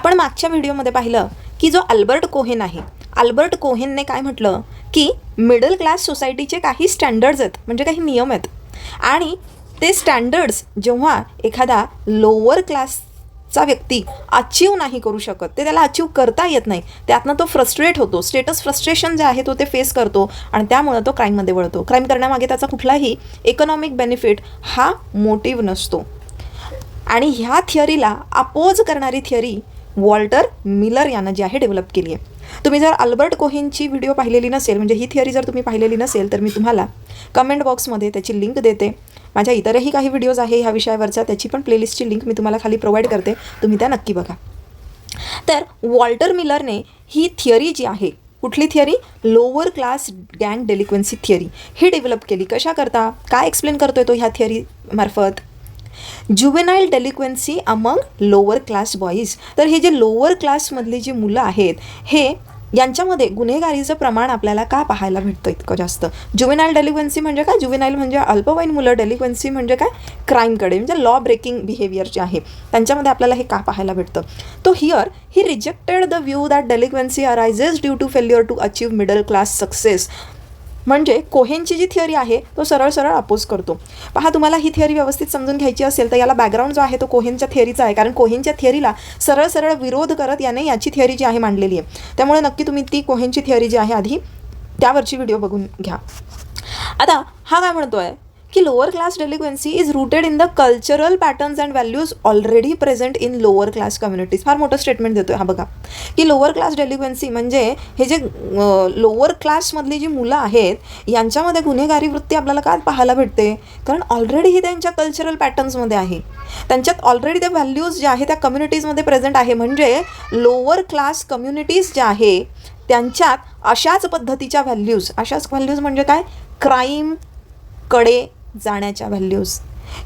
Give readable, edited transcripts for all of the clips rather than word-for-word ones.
आपण मागच्या व्हिडिओमध्ये पाहिलं की जो अल्बर्ट कोहेन आहे, अल्बर्ट कोहेनने काय म्हटलं की मिडल क्लास सोसायटीचे काही स्टँडर्ड्स आहेत, म्हणजे काही नियम आहेत, आणि ते स्टँडर्ड्स जेव्हा एखादा लोअर क्लासचा व्यक्ती अचीव नाही करू शकत, ते त्याला अचीव करता येत नाही, त्यातनं तो फ्रस्ट्रेट होतो, स्टेटस फ्रस्ट्रेशन जे आहे तो ते फेस करतो आणि त्यामुळे तो क्राईममध्ये वळतो. क्राईम करण्यामागे त्याचा कुठलाही इकॉनॉमिक बेनिफिट हा मोटिव्ह नसतो. आणि ह्या थिअरीला अपोज करणारी थिअरी वॉल्टर मिलर यानं जी आहे डेव्हलप केली आहे. तुम्ही जर अल्बर्ट कोहेनची व्हिडिओ पाहिलेली नसेल, म्हणजे ही थिअरी जर तुम्ही पाहिलेली नसेल, तर मी तुम्हाला कमेंट बॉक्समध्ये त्याची लिंक देते. माझ्या इतरही काही व्हिडिओज आहे ह्या विषयावरचा, त्याची पण प्लेलिस्टची लिंक मी तुम्हाला खाली प्रोव्हाइड करते, तुम्ही त्या नक्की बघा. तर वॉल्टर मिलरने ही थिअरी जी आहे, कुठली थिअरी, लोअर क्लास गँग डेलिक्वेन्सी थिअरी, ही डेव्हलप केली. कशा करता, काय एक्सप्लेन करतोय तो ह्या थिअरी मार्फत, juvenile delinquency among lower class boys. तर हे जे लोअर क्लासमधली जी मुलं आहेत, हे यांच्यामध्ये गुन्हेगारीचं प्रमाण आपल्याला का पाहायला भेटतं इतकं जास्त. जुवेनाईल डेलिक्वेन्सी म्हणजे काय, जुवेनाईल म्हणजे अल्पवयीन मुलं, डेलिक्वेन्सी म्हणजे काय, क्राईमकडे, म्हणजे लॉ ब्रेकिंग बिहेवियर जे आहे त्यांच्यामध्ये आपल्याला हे का पाहायला भेटतं. तो here he rejected the view that delinquency arises due to failure to achieve middle class success. म्हणजे कोहेनची जी थिअरी आहे तो सरळ सरळ अपोज करतो. पहा, तुम्हाला ही थिअरी व्यवस्थित समजून घ्यायची असेल तर याला बॅकग्राऊंड जो आहे तो कोहेनच्या थिअरीचा आहे, कारण कोहेनच्या थिअरीला सरळ सरळ विरोध करत याने याची थिअरी जी आहे मांडलेली आहे. त्यामुळे नक्की तुम्ही ती कोहेनची थिअरी जी आहे आधी त्यावरची व्हिडिओ बघून घ्या. आता हा काय म्हणतो आहे की lower class delinquency is rooted in the cultural patterns and values already present in lower class communities. फार मोठं स्टेटमेंट देतोय हा बघा, की लोअर क्लास डेलिक्वेन्सी म्हणजे हे जे लोअर क्लासमधली जी मुलं आहेत यांच्यामध्ये गुन्हेगारी वृत्ती आपल्याला का पाहायला भेटते, कारण ऑलरेडी ही त्यांच्या कल्चरल पॅटर्न्समध्ये आहे, त्यांच्यात ऑलरेडी त्या व्हॅल्यूज ज्या आहे त्या कम्युनिटीजमध्ये प्रेझेंट आहे. म्हणजे लोअर क्लास कम्युनिटीज ज्या आहे त्यांच्यात अशाच पद्धतीच्या व्हॅल्यूज, अशाच व्हॅल्यूज म्हणजे काय, क्राईमकडे जाण्याच्या व्हॅल्यूज,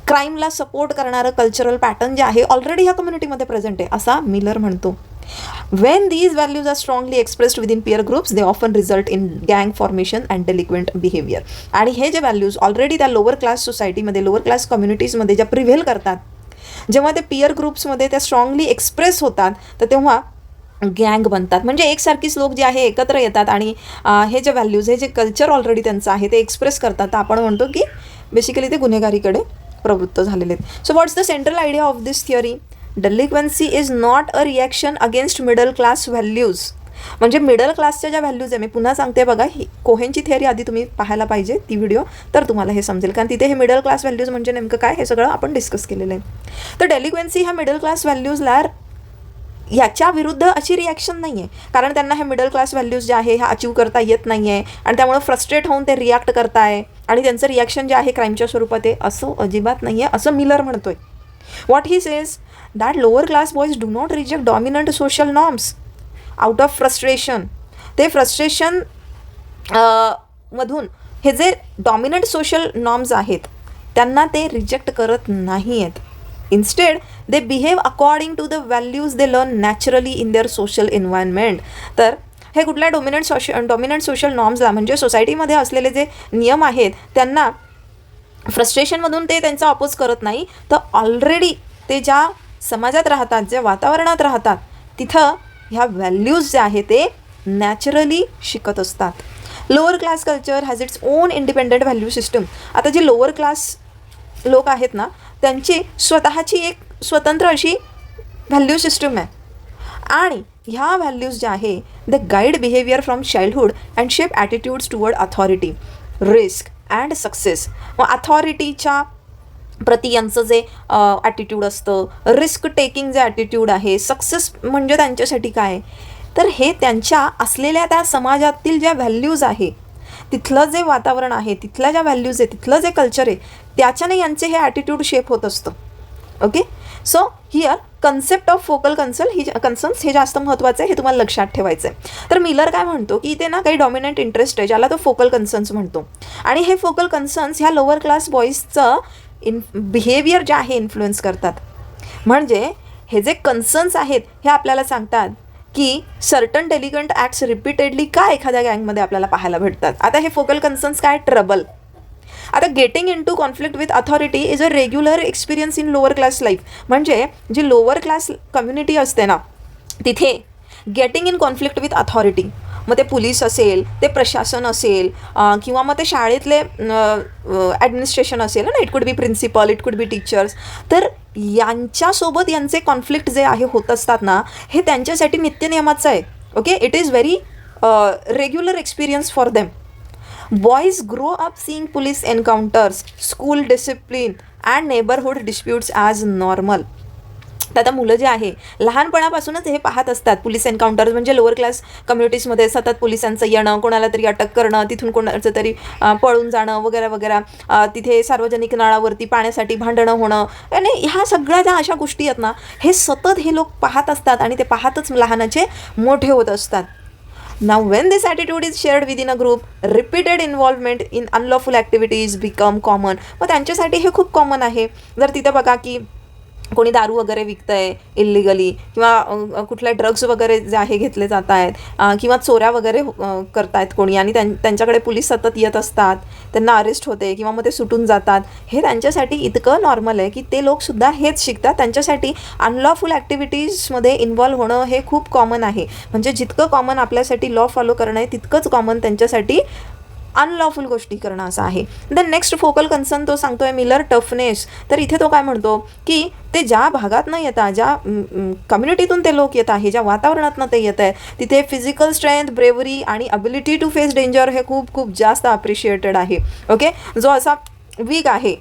क्राईमला सपोर्ट करणारं कल्चरल पॅटर्न जे आहे ऑलरेडी ह्या कम्युनिटीमध्ये प्रेझेंट आहे, असा मिलर म्हणतो. When these values are strongly expressed within peer groups they often result in गँग फॉर्मेशन अँड डेलिक्वेंट बिहेवियर. आणि हे जे व्हॅल्यूज ऑलरेडी त्या लोअर क्लास सोसायटीमध्ये, लोअर क्लास कम्युनिटीजमध्ये ज्या प्रिव्हेल करतात, जेव्हा ते पियर ग्रुप्समध्ये त्या स्ट्रॉंगली एक्सप्रेस होतात, तर तेव्हा गँग बनतात. म्हणजे एकसारखीच लोक जे आहे एकत्र येतात आणि हे जे व्हॅल्यूज, हे जे कल्चर ऑलरेडी त्यांचं आहे ते एक्सप्रेस करतात. तर आपण म्हणतो की बेसिकली ते गुन्हेगारीकडे प्रवृत्त झालेले आहेत. So what's the central idea of this theory, delinquency is not a reaction against middle class values. म्हणजे मिडल क्लासच्या ज्या व्हॅल्यूज आहे, मी पुन्हा सांगते बघा, ही कोहेनची थिअरी आधी तुम्ही पाहायला पाहिजे ती व्हिडिओ, तर तुम्हाला हे समजेल, कारण तिथे हे मिडल क्लास व्हॅल्यूज म्हणजे नेमकं काय हे सगळं आपण डिस्कस केलेलं आहे. तर डेलिक्वेन्सी ह्या मिडल क्लास व्हॅल्यूजला याच्या विरुद्ध अशी रिॲक्शन नाही आहे, कारण त्यांना हे मिडल क्लास व्हॅल्यूज जे आहे ह्या अचीव करता येत नाही आहे आणि त्यामुळे फ्रस्ट्रेट होऊन ते रिॲक्ट करताय आणि त्यांचं रिॲक्शन जे आहे क्राईमच्या स्वरूपात आहे, असं अजिबात नाही आहे, असं मिलर म्हणतोय. What he says that lower class boys do not reject dominant social norms out of frustration. ते फ्रस्ट्रेशन मधून हे जे डॉमिनंट सोशल नॉर्म्स आहेत त्यांना ते रिजेक्ट करत नाही आहेत. Instead they behave according to the values they learn naturally in their social environment. तर हे कुठल्या डॉमिनंट सोशल नॉर्म्सला, म्हणजे सोसायटीमध्ये असलेले जे नियम आहेत त्यांना फ्रस्ट्रेशनमधून ते त्यांचा अपोज करत नाही, तर ऑलरेडी ते ज्या समाजात राहतात, ज्या वातावरणात राहतात, तिथं ह्या व्हॅल्यूज जे आहे ते नॅचरली शिकत असतात. Lower class culture has its own independent value system. आता जे लोअर क्लास लोक आहेत ना, त्यांची स्वतःची एक स्वतंत्र अशी व्हॅल्यू सिस्टम आहे आणि ह्या व्हॅल्यूज ज्या आहे the guide behaviour from childhood and shape attitudes toward authority, risk and success. मग अथॉरिटीच्या प्रति यांचं जे ॲटिट्यूड असतं, रिस्क टेकिंग जे ॲटिट्यूड आहे, सक्सेस म्हणजे त्यांच्यासाठी काय, तर हे त्यांच्या असलेल्या त्या समाजातील ज्या व्हॅल्यूज आहे, तिथलं जे वातावरण आहे, तिथल्या ज्या व्हॅल्यूज आहे, तिथलं जे कल्चर आहे, त्याच्याने यांचे हे ॲटिट्यूड शेप होत असतं. Okay, so here concept of focal concerns हे जास्त महत्त्वाचं आहे, हे तुम्हाला लक्षात ठेवायचं आहे. तर मिलर काय म्हणतो की इथे ना काही डॉमिनंट इंटरेस्ट आहे ज्याला तो फोकल कन्सर्न्स म्हणतो, आणि हे फोकल कन्सर्न्स ह्या लोअर क्लास बॉईजचं बिहेवियर जे आहे इन्फ्लुएन्स करतात. म्हणजे हे जे कन्सर्न्स आहेत हे आपल्याला सांगतात की सर्टन डेलिगंट ॲक्ट्स रिपीटेडली का एखाद्या गँगमध्ये आपल्याला पाहायला भेटतात. आता हे फोकल कन्सर्न्स काय, ट्रबल. आता getting into conflict with authority is a regular experience in lower class life. म्हणजे जी लोअर क्लास कम्युनिटी असते ना, तिथे getting in conflict with authority, मग ते पोलीस असेल, ते प्रशासन असेल, किंवा मग ते शाळेतले ॲडमिनिस्ट्रेशन असेल ना, it could be principal, it could be teachers. तर यांच्यासोबत यांचे कॉन्फ्लिक्ट जे आहे होत असतात ना, हे त्यांच्यासाठी नित्यनियमाचं आहे. Okay, it is very regular experience for them. Boys grow up seeing police एन्काउंटर्स, school discipline and neighbourhood disputes as normal. तर आता मुलं जे आहे लहानपणापासूनच हे पाहत असतात पोलीस एन्काउंटर्स, म्हणजे लोअर क्लास कम्युनिटीजमध्ये सतत पोलिसांचं येणं, कोणाला तरी अटक करणं, तिथून कोणाचं तरी पळून जाणं वगैरे वगैरे, तिथे सार्वजनिक नळावरती पाण्यासाठी भांडणं होणं, आणि ह्या सगळ्या ज्या अशा गोष्टी आहेत ना, हे सतत हे लोक पाहत असतात आणि ते पाहतच लहानाचे मोठे होत असतात. Now, when this attitude is shared within a group, repeated involvement in unlawful activities become common. मग त्यांच्यासाठी हे खूप कॉमन आहे. जर तिथे बघा की कोणी दारू वगैरे विकतं आहे इल्लिगली, किंवा कुठले ड्रग्स वगैरे जे आहे घेतले जात आहेत, किंवा चोऱ्या वगैरे करतायत कोणी, आणि त्यांच्याकडे पोलीस सतत येत असतात, त्यांना अरेस्ट होते किंवा मग ते सुटून जातात, हे त्यांच्यासाठी इतकं नॉर्मल आहे की ते लोकसुद्धा हेच शिकतात. त्यांच्यासाठी अनलॉफुल ॲक्टिव्हिटीजमध्ये इन्व्हॉल्व होणं हे खूप कॉमन आहे. म्हणजे जितकं कॉमन आपल्यासाठी लॉ फॉलो करणं आहे, तितकंच कॉमन त्यांच्यासाठी अनलॉफुल गोष्टी करणं असं आहे. देन नेक्स्ट फोकल कन्सर्न तो सांगतोय मिलर, टफनेस. तर इथे तो काय म्हणतो की ते ज्या भागातनं येतात, ज्या कम्युनिटीतून ते लोक येत आहे, ज्या वातावरणातनं ते येत आहे, तिथे फिजिकल स्ट्रेंथ, ब्रेवरी आणि अबिलिटी टू फेस डेंजर हे खूप खूप जास्त अप्रिशिएटेड आहे. ओके, जो असा वीक आहे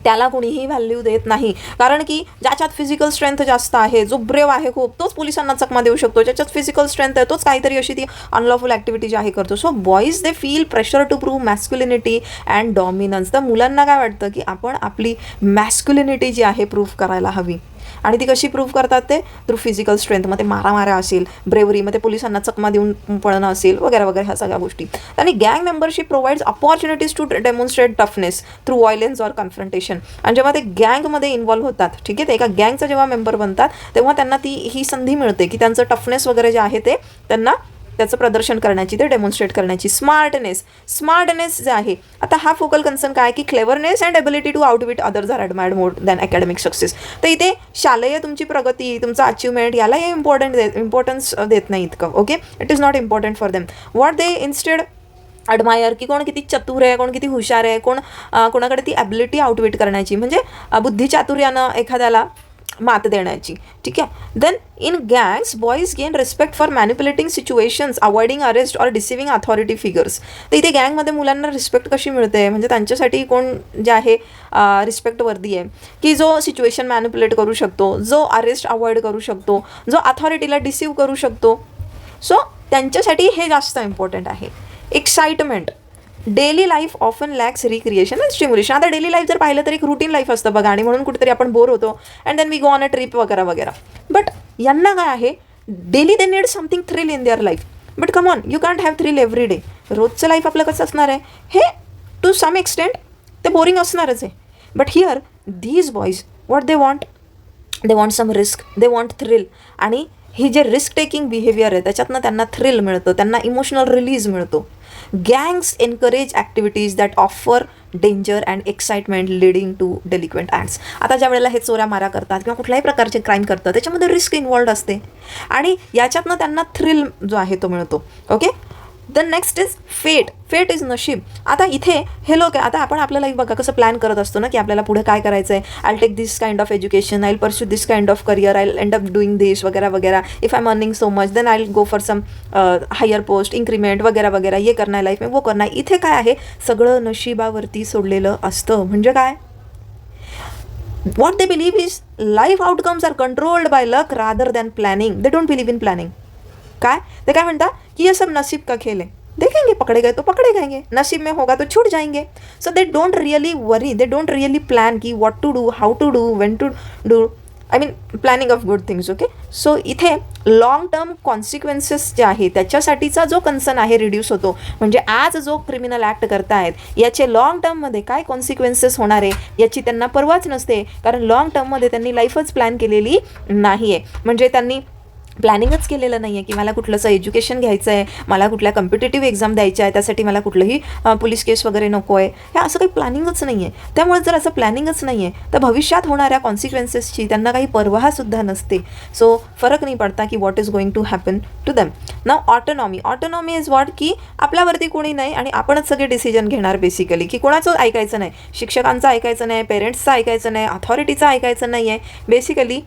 त्याला कोणीही व्हॅल्यू देत नाही, कारण की ज्याच्यात फिजिकल स्ट्रेंथ जास्त आहे, जो ब्रेव आहे खूप, तोच पोलिसांना चकमा देऊ शकतो. ज्याच्यात फिजिकल स्ट्रेंथ आहे तोच काहीतरी अशी ती अनलॉफुल ॲक्टिव्हिटी जी आहे करतो. So boys they feel pressure to prove masculinity and dominance. तर मुलांना काय वाटतं की आपण आपली मॅस्क्युलिनिटी जी आहे प्रूव्ह करायला हवी, आणि ती कशी प्रूव्ह करतात ते थ्रू फिजिकल स्ट्रेंथ. मग ते मारामाऱ्या असेल, ब्रेवरी, मग ते पोलिसांना चकमा देऊन पळणं असेल वगैरे वगैरे, ह्या सगळ्या गोष्टी. आणि गँग membership provides opportunities to demonstrate toughness through violence or confrontation. आणि जेव्हा ते गँगमध्ये इन्व्हॉल्व्ह होतात, ठीक आहे, ते एका गँगचा जेव्हा मेंबर बनतात, तेव्हा त्यांना ही संधी मिळते की त्यांचं टफनेस वगैरे जे आहे ते त्यांना त्याचं प्रदर्शन करण्याची, ते डेमॉन्स्ट्रेट करण्याची. स्मार्टनेस जे आहे, आता हा फोकल कन्सर्न काय की cleverness and ability to outwit others are admired more than academic success. तर इथे शालेय तुमची प्रगती, तुमचा अचिव्हमेंट, याला हे इम्पॉर्टन्स देत नाही इतकं. Okay, it is not important for them. What they instead admire, की कोण किती चतुर आहे, कोण किती हुशार आहे, कोणाकडे ती ॲबिलिटी आउटविट करण्याची, म्हणजे बुद्धिचातुर्यानं एखाद्याला मात देण्याची. ठीक आहे. Then in gangs boys gain respect for manipulating situations, avoiding arrest or deceiving authority figures. तर इथे गँगमध्ये मुलांना रिस्पेक्ट कशी मिळते, म्हणजे त्यांच्यासाठी कोण जे आहे रिस्पेक्ट वर्दी आहे की जो सिच्युएशन मॅनिप्युलेट करू शकतो, जो अरेस्ट अवॉइड करू शकतो, जो अथॉरिटीला डिसिव्ह करू शकतो. सो त्यांच्यासाठी हे जास्त इम्पॉर्टंट आहे. Excitement, daily life often lacks recreation and stimulation. आता डेली लाईफ जर पाहिलं तर एक रुटीन लाईफ असतं बघा, आणि म्हणून कुठेतरी आपण बोर होतो, and then we go on a trip वगैरे वगैरे. बट यांना काय आहे, daily they need something thrill in their life. But come on, you can't have thrill every day. रोजचं लाईफ आपलं कसं असणार आहे, हे टू सम एक्सटेंट ते बोरिंग असणारच आहे. But here these boys what they want some risk, they want thrill. आणि ही जे रिस्क टेकिंग बिहेवियर आहे त्याच्यातनं त्यांना थ्रिल मिळतं, त्यांना इमोशनल रिलीज मिळतो. Gangs encourage activities that offer danger and excitement leading to delinquent acts. आता ज्या वेळेला हे चोऱ्या मारा करतात किंवा कुठल्याही प्रकारचे क्राईम करतात, त्याच्यामध्ये रिस्क इन्वॉल्ड असते, आणि याच्यातनं त्यांना थ्रिल जो आहे तो मिळतो. ओके. द नेक्स्ट इज फेट इज नशीब. आता इथे हे लोक आहे, आता आपण आपल्या लाईफ बघा कसं प्लॅन करत असतो ना, की आपल्याला पुढे काय करायचं आहे, I take this kind of education, I pursue this kind of career, I end up doing this वगैरे वगैरे, if I am earning so much then I go for some higher post, increment वगैरे वगैरे, ये करना है life में, वो करना है. इथे काय आहे, सगळं नशिबावरती सोडलेलं असतं. म्हणजे काय, what they believe is life outcomes are controlled by luck rather than planning. They don't believe in planning. काय ते काय म्हणतात की ये सब नसीब का खेल है, देखेंगे पकड़े गए तो पकड़े जाएंगे, नसीब में होगा तो छूट जाएंगे. So they don't really worry, they don't really plan की what to do, how to do, when to do, I mean planning of good things. Okay. So इथे लॉंग टर्म कॉन्सिक्वेन्सेस जे आहे त्याच्यासाठीचा जो कन्सर्न आहे रिड्यूस होतो. म्हणजे आज जो क्रिमिनल ॲक्ट करतायत याचे लॉंग टर्ममध्ये काय कॉन्सिक्वेन्सेस होणार आहे याची त्यांना पर्वाच नसते, कारण लॉंग टर्ममध्ये त्यांनी लाईफच प्लॅन केलेली नाही आहे. म्हणजे त्यांनी प्लॅनिंगच केलेलं नाही आहे की मला कुठलंसं एज्युकेशन घ्यायचं आहे, मला कुठल्या कॉम्पिटेटिव्ह एक्झाम द्यायच्या आहे, त्यासाठी मला कुठलंही पोलीस केस वगैरे नको आहे, हे असं काही प्लॅनिंगच नाही आहे. त्यामुळे जर असं प्लॅनिंगच नाही आहे तर भविष्यात होणाऱ्या कॉन्सिक्वेन्सेसची त्यांना काही पर्वासुद्धा नसते. सो फरक नाही पडता की what is going to happen to them. Now autonomy is what, की आपल्यावरती कोणी नाही आणि आपणच सगळे डिसिजन घेणार बेसिकली, की कोणाचं ऐकायचं नाही, शिक्षकांचं ऐकायचं नाही, पेरेंट्सचं ऐकायचं नाही, अथॉरिटीचं ऐकायचं नाही आहे. बेसिकली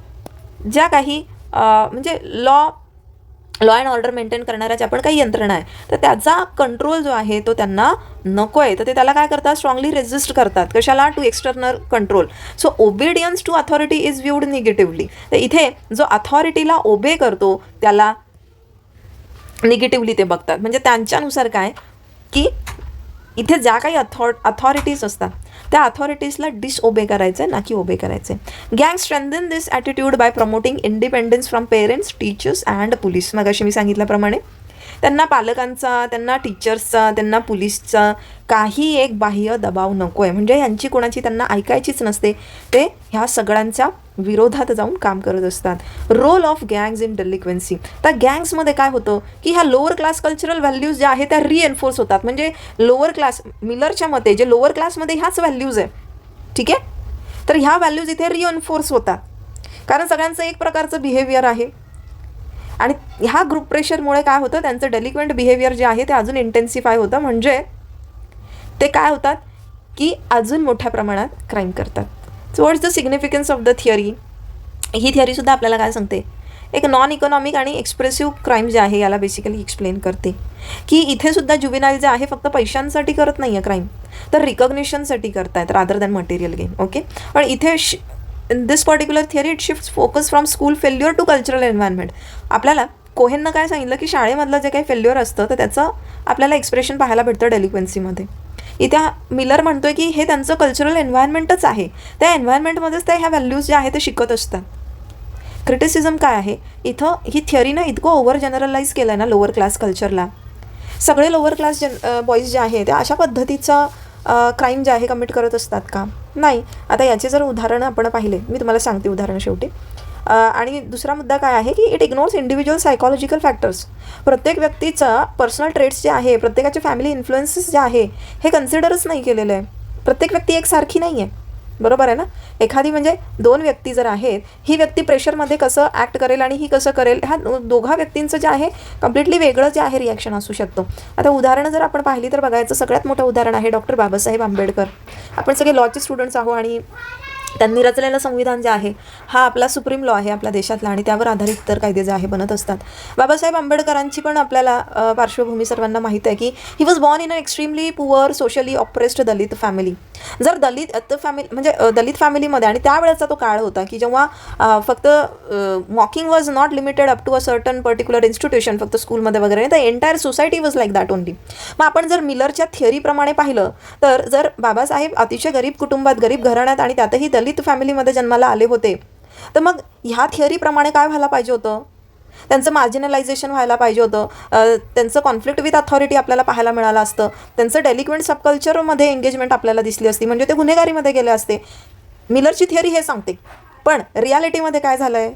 ज्या काही म्हणजे लॉ अँड ऑर्डर मेंटेन करणाऱ्या ज्या पण काही यंत्रणा आहे तर त्याचा कंट्रोल जो आहे तो त्यांना नको आहे, तर ते त्याला काय करतात, स्ट्रॉंगली रेजिस्ट करतात. कशाला? To external control. So obedience to authority is viewed negatively. तर इथे जो अथॉरिटीला ओबे करतो त्याला निगेटिव्हली ते बघतात. म्हणजे त्यांच्यानुसार काय की इथे ज्या काही अथॉरिटीज असतात त्या अथॉरिटीजला डिसओबे करायचं आहे ना की ओबे करायचं आहे. गँग strengthen this attitude bye promoting independence from parents, teachers and police. मगाशी मी सांगितल्याप्रमाणे त्यांना पालकांचा, त्यांना टीचर्सचा, त्यांना पोलीसचा काही एक बाह्य दबाव नको आहे. म्हणजे यांची कोणाची त्यांना ऐकायचीच नसते, ते ह्या सगळ्यांच्या विरोधात जाऊन काम करत असतात. Role of gangs in delinquency. तर गँग्समध्ये काय होतं की ह्या लोअर क्लास कल्चरल व्हॅल्यूज ज्या आहेत त्या रिएन्फोर्स होतात. म्हणजे लोअर क्लास, मिलरच्या मते जे लोअर क्लासमध्ये ह्याच व्हॅल्यूज आहे, ठीक आहे, तर ह्या व्हॅल्यूज इथे रिएन्फोर्स होतात कारण सगळ्यांचं एक प्रकारचं बिहेवियर आहे. आणि ह्या ग्रुप प्रेशरमुळे काय होतं, त्यांचं डेलिक्वेंट बिहेवियर जे आहे ते अजून इंटेन्सिफाय होतं. म्हणजे ते काय होतात की अजून मोठ्या प्रमाणात क्राईम करतात. So what is the significance of the theory. ही थिअरीसुद्धा आपल्याला काय सांगते, एक नॉन इकॉनॉमिक आणि एक्सप्रेसिव्ह क्राईम जे आहे याला बेसिकली एक्सप्लेन करते की इथे सुद्धा जुवेनाईल जे आहे फक्त पैशांसाठी करत नाही आहे क्राईम, तर रिकॉग्निशनसाठी करतायत rather than material gain. Okay, पण इथे in this particular theory it shifts focus from school failure to cultural environment. आपल्याला कोहेननं काय सांगितलं की शाळेमधलं जे काही फेल्युअर असतं तर त्याचं आपल्याला एक्सप्रेशन पाहायला भेटतं डेलिक्वेन्सीमध्ये. इथे मिलर म्हणतोय की हे त्यांचं कल्चरल एन्व्हायरमेंटच आहे, त्या एन्व्हायरमेंटमध्येच ते ह्या व्हॅल्यूज ज्या आहेत ते शिकत असतात. क्रिटिसिझम काय आहे इथं, ही थिअरीनं इतकं ओव्हर जनरलाइज केलं आहे ना लोअर क्लास कल्चरला. सगळे लोअर क्लास बॉईज जे आहे ते अशा पद्धतीचं क्राईम जे आहे कमिट करत असतात का? नाही. आता याचे जर उदाहरणं आपण पाहिले, मी तुम्हाला सांगते उदाहरणं शेवटी. आणि दुसरा मुद्दा काय आहे की it ignores individual psychological factors. प्रत्येक व्यक्तीचं पर्सनल ट्रेट्स जे आहे, प्रत्येकाचे फॅमिली इन्फ्लुएन्सेस जे आहे हे कन्सिडरच नाही केलेलं आहे. प्रत्येक व्यक्ती एकसारखी नाही आहे, बरोबर आहे ना. एखादी म्हणजे दोन व्यक्ती जर आहेत, ही व्यक्ती प्रेशरमध्ये कसं ॲक्ट करेल आणि ही कसं करेल, ह्या दोघा व्यक्तींचं जे आहे कम्प्लिटली वेगळं जे आहे रिॲक्शन असू शकतो. आता उदाहरणं जर आपण पाहिली तर बघायचं सगळ्यात मोठं उदाहरण आहे डॉक्टर बाबासाहेब आंबेडकर. आपण सगळे लॉचे स्टुडंट्स आहो आणि त्यांनी रचलेलं संविधान जे आहे हा आपला सुप्रीम लॉ आहे आपल्या देशातला आणि त्यावर आधारित इतर कायदे जे आहे बनत असतात. बाबासाहेब आंबेडकरांची पण आपल्याला पार्श्वभूमी सर्वांना माहीत आहे की he was born in a extremely poor socially oppressed Dalit family. जर दलित फॅमिली म्हणजे दलित फॅमिलीमध्ये, आणि त्यावेळेचा तो काळ होता की जेव्हा फक्त mocking was not limited up to a certain particular institution, फक्त स्कूलमध्ये वगैरे, the entire society was like that only. मग आपण जर मिलरच्या थिअरीप्रमाणे पाहिलं तर जर बाबासाहेब अतिशय गरीब कुटुंबात, गरीब घराण्यात आणि त्यातही दलित फॅमिलीमध्ये जन्माला आले होते तर मग ह्या थिअरीप्रमाणे काय व्हायला पाहिजे होतं, त्यांचं मार्जिनलायझेशन व्हायला पाहिजे होतं, त्यांचं कॉन्फ्लिक्ट विथ अथॉरिटी आपल्याला पाहायला मिळालं असतं, त्यांचं डेलिक्वेंट सबकल्चरमध्ये एंगेजमेंट आपल्याला दिसली असती, म्हणजे ते गुन्हेगारीमध्ये गेले असते. मिलरची थिअरी हे सांगते. पण रियालिटीमध्ये काय झालं आहे,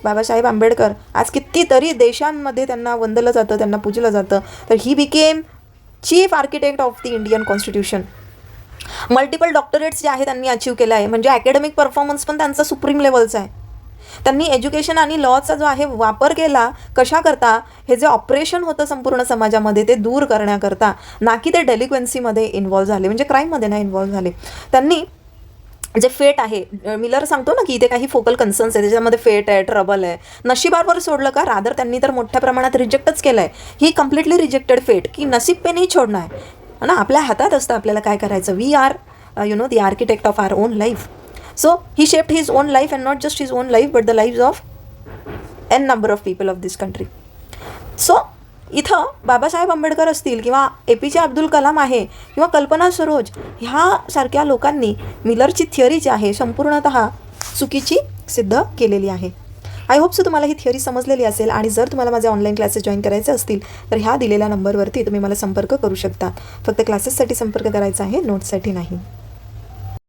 बाबासाहेब आंबेडकर आज कितीतरी देशांमध्ये त्यांना वंदलं जातं, त्यांना पूजलं जातं. तर he became chief architect of the Indian constitution. Multiple doctorates जे आहे त्यांनी अचीव केलं आहे, म्हणजे अकॅडमिक परफॉर्मन्स पण त्यांचा सुप्रीम लेवलचा आहे. त्यांनी एज्युकेशन आणि लॉचा जो आहे वापर केला कशाकरता, हे जे ऑपरेशन होतं संपूर्ण समाजामध्ये ते दूर करण्याकरता, ना की ते डेलिक्वेन्सीमध्ये इन्व्हॉल्व झाले, म्हणजे क्राईममध्ये नाही इन्व्हॉल्व झाले. त्यांनी जे फेट आहे, मिलर सांगतो ना की इथे काही फोकल कन्सर्न्स आहे, त्याच्यामध्ये फेट आहे, ट्रबल आहे, नशिबावर सोडलं का, रादर त्यांनी तर मोठ्या प्रमाणात रिजेक्टच केलं आहे. ही कम्प्लिटली रिजेक्टेड फेट की नसीब पे नाही छोडना है ना, आपल्या हातात असतं आपल्याला काय करायचं. We are the architect of our own life. So he shaped his own life, and not just his own life but the lives of n number of people of this country. So इथं बाबासाहेब आंबेडकर असतील किंवा APJ Abdul Kalam आहे किंवा कल्पना सरोज ह्यासारख्या लोकांनी मिलरची theory जी आहे संपूर्णतः चुकीची सिद्ध केलेली आहे. आय होप सो तुम्हाला ही थिअरी समजलेली असेल, आणि जर तुम्हाला माझे ऑनलाईन क्लासेस जॉईन करायचे असतील तर ह्या दिलेल्या नंबरवरती तुम्ही मला संपर्क करू शकता. फक्त क्लासेससाठी संपर्क करायचा आहे, नोट्ससाठी नाही.